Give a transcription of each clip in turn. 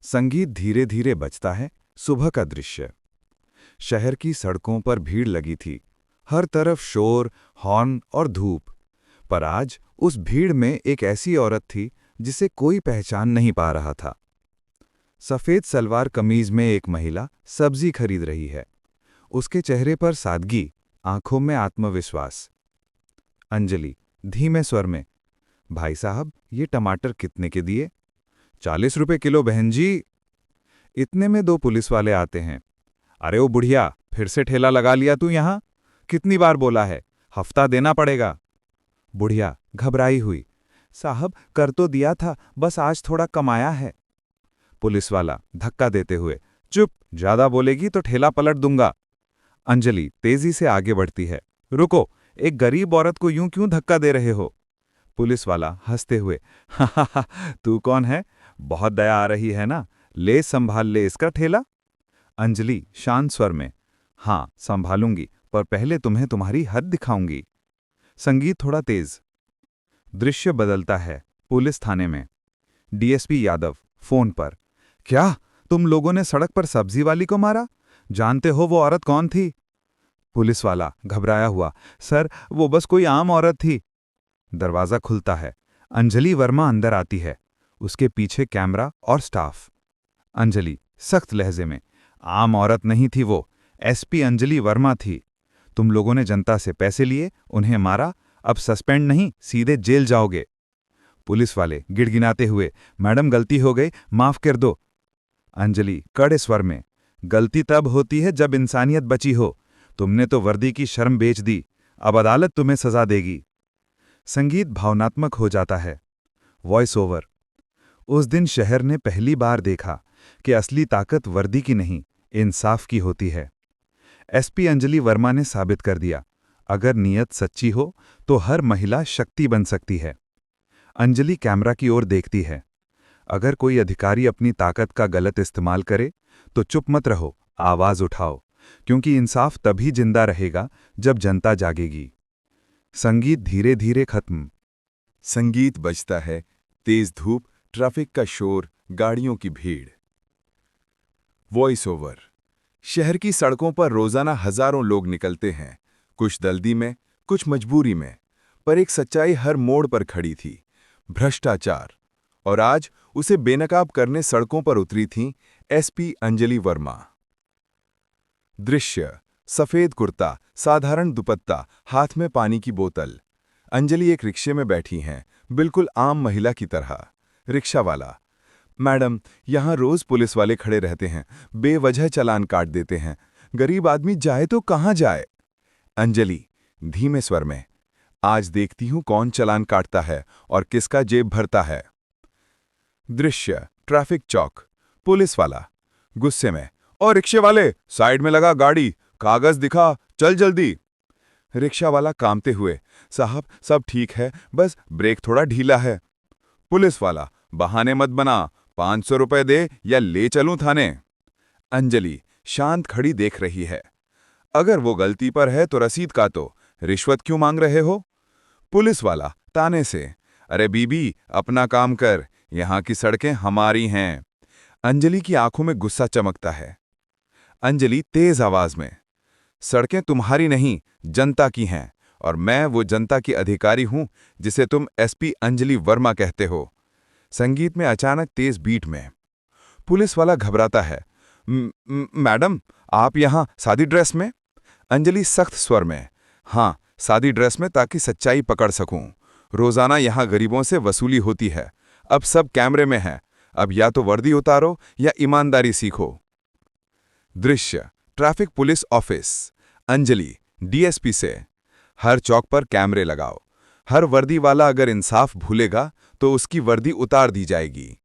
संगीत धीरे धीरे बजता है। सुबह का दृश्य। शहर की सड़कों पर भीड़ लगी थी। हर तरफ शोर, हॉर्न और धूप। पर आज उस भीड़ में एक ऐसी औरत थी जिसे कोई पहचान नहीं पा रहा था। सफेद सलवार कमीज में एक महिला सब्जी खरीद रही है। उसके चेहरे पर सादगी, आंखों में आत्मविश्वास। अंजलि धीमे स्वर में, भाई साहब, ये टमाटर कितने के दिए? 40 रुपए किलो बहन जी। इतने में दो पुलिस वाले आते हैं। अरे ओ बुढ़िया, फिर से ठेला लगा लिया तू यहां? कितनी बार बोला है, हफ्ता देना पड़ेगा। बुढ़िया घबराई हुई, साहब कर तो दिया था, बस आज थोड़ा कमाया है। पुलिस वाला धक्का देते हुए, चुप, ज्यादा बोलेगी तो ठेला पलट दूंगा। अंजलि तेजी से आगे बढ़ती है। रुको, एक गरीब औरत को यूं क्यों धक्का दे रहे हो? पुलिस वाला हंसते हुए, हा, तू कौन है? बहुत दया आ रही है ना, ले संभाल ले इसका ठेला। अंजलि शांत स्वर में, हां संभालूंगी, पर पहले तुम्हें तुम्हारी हद दिखाऊंगी। संगीत थोड़ा तेज। दृश्य बदलता है। पुलिस थाने में। डीएसपी यादव फोन पर, क्या तुम लोगों ने सड़क पर सब्जी वाली को मारा? जानते हो वो औरत कौन थी? पुलिस वाला घबराया हुआ, सर वो बस कोई आम औरत थी। दरवाजा खुलता है। अंजलि वर्मा अंदर आती है। उसके पीछे कैमरा और स्टाफ। अंजलि सख्त लहजे में, आम औरत नहीं थी वो, एसपी अंजलि वर्मा थी। तुम लोगों ने जनता से पैसे लिए, उन्हें मारा, अब सस्पेंड नहीं, सीधे जेल जाओगे। पुलिस वाले गिड़गिड़ाते हुए, मैडम गलती हो गई, माफ कर दो। अंजलि कड़े स्वर में, गलती तब होती है जब इंसानियत बची हो। तुमने तो वर्दी की शर्म बेच दी, अब अदालत तुम्हें सजा देगी। संगीत भावनात्मक हो जाता है। Voice over. उस दिन शहर ने पहली बार देखा कि असली ताकत वर्दी की नहीं, इंसाफ की होती है। एसपी अंजलि वर्मा ने साबित कर दिया, अगर नीयत सच्ची हो तो हर महिला शक्ति बन सकती है। अंजलि कैमरा की ओर देखती है। अगर कोई अधिकारी अपनी ताकत का गलत इस्तेमाल करे तो चुप मत रहो, आवाज उठाओ, क्योंकि इंसाफ तभी जिंदा रहेगा जब जनता जागेगी। संगीत धीरे धीरे खत्म। संगीत बजता है। तेज धूप, ट्रैफिक का शोर, गाड़ियों की भीड़। Voice over. शहर की सड़कों पर रोजाना हजारों लोग निकलते हैं, कुछ जल्दी में, कुछ मजबूरी में, पर एक सच्चाई हर मोड़ पर खड़ी थी, भ्रष्टाचार। और आज उसे बेनकाब करने सड़कों पर उतरी थीं एसपी अंजलि वर्मा। दृश्य, सफेद कुर्ता, साधारण दुपट्टा, हाथ में पानी की बोतल। अंजलि एक रिक्शे में बैठी हैं, बिल्कुल आम महिला की तरह। रिक्शा वाला, मैडम यहां रोज पुलिस वाले खड़े रहते हैं, बेवजह चालान काट देते हैं, गरीब आदमी जाए तो कहां जाए? अंजलि धीमे स्वर में, आज देखती हूं कौन चालान काटता है और किसका जेब भरता है। दृश्य, ट्रैफिक चौक। पुलिस वाला गुस्से में, और रिक्शे वाले साइड में लगा गाड़ी, कागज दिखा, चल जल्दी। रिक्शा वाला कांपते हुए, साहब सब ठीक है, बस ब्रेक थोड़ा ढीला है। पुलिस वाला, बहाने मत बना, 500 रुपए दे या ले चलूं थाने। अंजलि शांत खड़ी देख रही है। अगर वो गलती पर है तो रसीद काटो, रिश्वत क्यों मांग रहे हो? पुलिस वाला ताने से, अरे बीबी अपना काम कर, यहां की सड़कें हमारी हैं। अंजलि की आंखों में गुस्सा चमकता है। अंजलि तेज आवाज में, सड़कें तुम्हारी नहीं, जनता की हैं, और मैं वो जनता की अधिकारी हूं जिसे तुम एसपी अंजलि वर्मा कहते हो। संगीत में अचानक तेज बीट में। पुलिस वाला घबराता है, मैडम आप यहां सादी ड्रेस में? अंजलि सख्त स्वर में, हां सादी ड्रेस में, ताकि सच्चाई पकड़ सकूं। रोजाना यहां गरीबों से वसूली होती है, अब सब कैमरे में है, अब या तो वर्दी उतारो या ईमानदारी सीखो। दृश्य, traffic police office. Anjali DSP से, हर चौक पर कैमरे लगाओ, हर वर्दी वाला अगर इंसाफ भूलेगा तो उसकी वर्दी उतार दी जाएगी।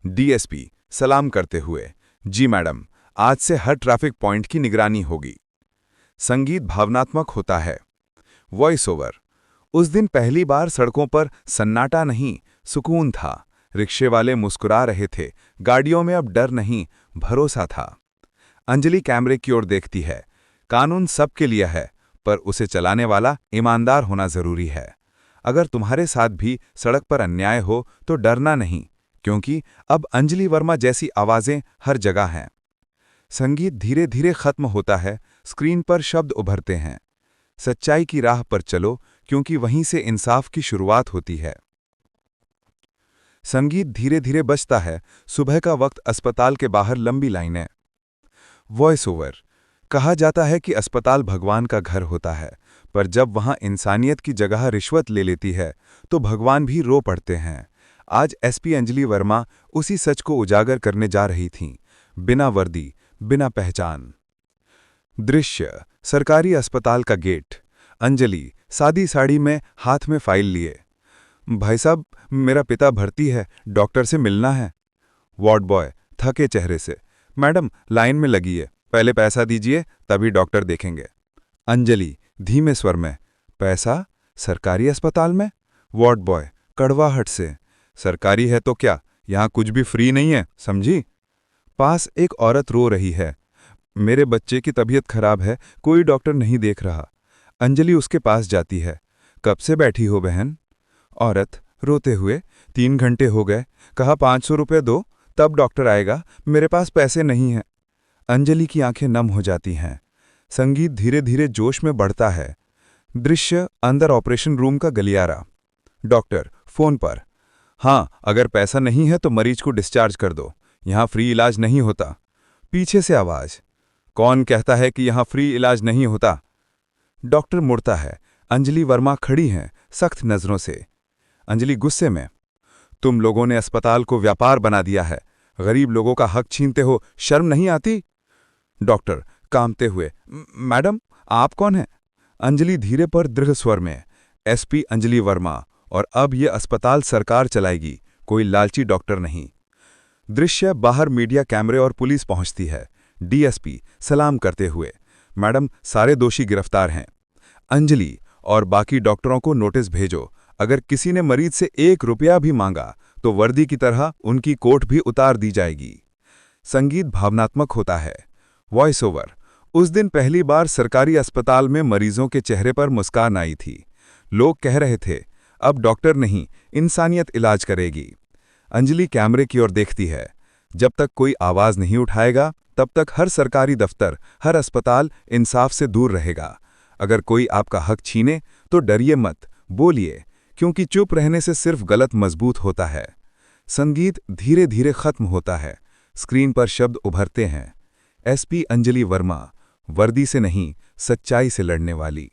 डीएसपी सलाम करते हुए, जी मैडम, आज से हर ट्रैफिक पॉइंट की निगरानी होगी। संगीत भावनात्मक होता है। Voice over. उस दिन पहली बार सड़कों पर सन्नाटा नहीं, सुकून था। रिक्शे वाले मुस्कुरा रहे थे, गाड़ियों में अब डर नहीं, भरोसा था। अंजलि कैमरे की ओर देखती है। कानून सबके लिए है, पर उसे चलाने वाला ईमानदार होना जरूरी है। अगर तुम्हारे साथ भी सड़क पर अन्याय हो तो डरना नहीं, क्योंकि अब अंजलि वर्मा जैसी आवाजें हर जगह हैं। संगीत धीरे धीरे खत्म होता है, स्क्रीन पर शब्द उभरते हैं, सच्चाई की राह पर चलो, क्योंकि वहीं से इंसाफ की शुरुआत होती है। संगीत धीरे धीरे बजता है, सुबह का वक्त, अस्पताल के बाहर लंबी लाइनें। Voice over. कहा जाता है कि अस्पताल भगवान का घर होता है, पर जब वहां इंसानियत की जगह रिश्वत ले लेती है तो भगवान भी रो पड़ते हैं। आज एसपी अंजलि वर्मा उसी सच को उजागर करने जा रही थीं, बिना वर्दी, बिना पहचान। दृश्य: सरकारी अस्पताल का गेट। अंजलि सादी साड़ी में, हाथ में फाइल लिए। भाई साहब, मेरा पिता भर्ती है, डॉक्टर से मिलना है। वार्ड बॉय थके चेहरे से, मैडम लाइन में लगिए, पहले पैसा दीजिए तभी डॉक्टर देखेंगे। अंजलि धीमे स्वर में, पैसा? सरकारी अस्पताल में? वार्ड बॉय कड़वाहट से, सरकारी है तो क्या, यहां कुछ भी फ्री नहीं है, समझी? पास एक औरत रो रही है, मेरे बच्चे की तबीयत खराब है, कोई डॉक्टर नहीं देख रहा। अंजलि उसके पास जाती है, कब से बैठी हो बहन? औरत रोते हुए, 3 घंटे हो गए, कहा 500 रुपये दो तब डॉक्टर आएगा, मेरे पास पैसे नहीं हैं। अंजलि की आंखें नम हो जाती हैं। संगीत धीरे धीरे जोश में बढ़ता है। दृश्य: अंदर ऑपरेशन रूम का गलियारा। डॉक्टर फोन पर, हाँ, अगर पैसा नहीं है तो मरीज को डिस्चार्ज कर दो, यहां फ्री इलाज नहीं होता। पीछे से आवाज, कौन कहता है कि यहां फ्री इलाज नहीं होता? डॉक्टर मुड़ता है, अंजलि वर्मा खड़ी हैं, सख्त नजरों से। अंजलि गुस्से में, तुम लोगों ने अस्पताल को व्यापार बना दिया है, गरीब लोगों का हक छीनते हो, शर्म नहीं आती? डॉक्टर कांपते हुए, मैडम आप कौन हैं? अंजलि धीरे पर दृढ़ स्वर में, एसपी अंजलि वर्मा, और अब ये अस्पताल सरकार चलाएगी, कोई लालची डॉक्टर नहीं। दृश्य: बाहर मीडिया, कैमरे और पुलिस पहुंचती है। डीएसपी सलाम करते हुए, मैडम सारे दोषी गिरफ्तार हैं। अंजलि और बाकी डॉक्टरों को नोटिस भेजो, अगर किसी ने मरीज से 1 रुपया भी मांगा तो वर्दी की तरह उनकी कोट भी उतार दी जाएगी। संगीत भावनात्मक होता है। Voice over. उस दिन पहली बार सरकारी अस्पताल में मरीजों के चेहरे पर मुस्कान आई थी। लोग कह रहे थे, अब डॉक्टर नहीं, इंसानियत इलाज करेगी। अंजलि कैमरे की ओर देखती है, जब तक कोई आवाज नहीं उठाएगा तब तक हर सरकारी दफ्तर, हर अस्पताल इंसाफ से दूर रहेगा। अगर कोई आपका हक छीने तो डरिए मत, बोलिए, क्योंकि चुप रहने से सिर्फ गलत मजबूत होता है। संगीत धीरे धीरे खत्म होता है, स्क्रीन पर शब्द उभरते हैं, एसपी अंजलि वर्मा, वर्दी से नहीं, सच्चाई से लड़ने वाली।